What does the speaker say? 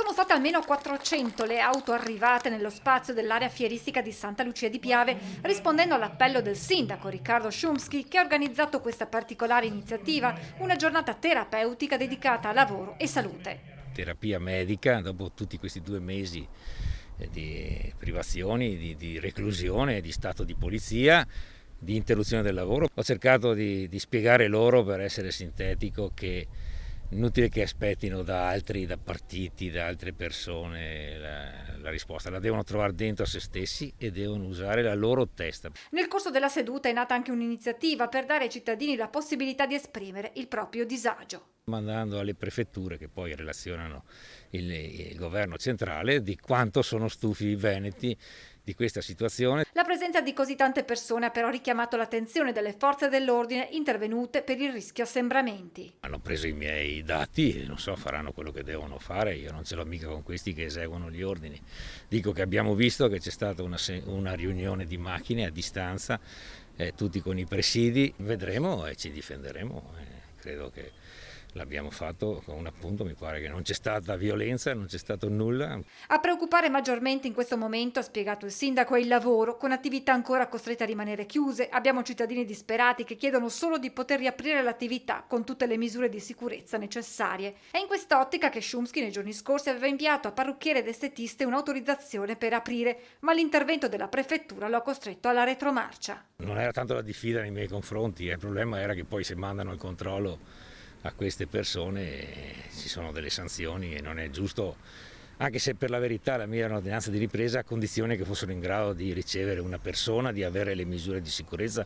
Sono state almeno 400 le auto arrivate nello spazio dell'area fieristica di Santa Lucia di Piave, rispondendo all'appello del sindaco Riccardo Szumski, che ha organizzato questa particolare iniziativa, una giornata terapeutica dedicata a lavoro e salute. Terapia medica dopo tutti questi 2 mesi di privazioni, di reclusione, di stato di polizia, di interruzione del lavoro. Ho cercato di spiegare loro, per essere sintetico, che inutile che aspettino da altri, da partiti, da altre persone la risposta, la devono trovare dentro a se stessi e devono usare la loro testa. Nel corso della seduta è nata anche un'iniziativa per dare ai cittadini la possibilità di esprimere il proprio disagio, Mandando alle prefetture, che poi relazionano il governo centrale, di quanto sono stufi i veneti di questa situazione. La presenza di così tante persone ha però richiamato l'attenzione delle forze dell'ordine intervenute per il rischio assembramenti. Hanno preso i miei dati, non so, faranno quello che devono fare, io non ce l'ho mica con questi che eseguono gli ordini. Dico che abbiamo visto che c'è stata una riunione di macchine a distanza, tutti con i presidi, vedremo e ci difenderemo. Credo che l'abbiamo fatto con un appunto, mi pare che non c'è stata violenza, non c'è stato nulla. A preoccupare maggiormente in questo momento, ha spiegato il sindaco, è il lavoro, con attività ancora costrette a rimanere chiuse. Abbiamo cittadini disperati che chiedono solo di poter riaprire l'attività con tutte le misure di sicurezza necessarie. È in quest'ottica che Szumski nei giorni scorsi aveva inviato a parrucchiere ed estetiste un'autorizzazione per aprire, ma l'intervento della prefettura lo ha costretto alla retromarcia. Non era tanto la diffida nei miei confronti, il problema era che poi se mandano il controllo a queste persone ci sono delle sanzioni e non è giusto, anche se per la verità la mia era un'ordinanza di ripresa a condizione che fossero in grado di ricevere una persona, di avere le misure di sicurezza.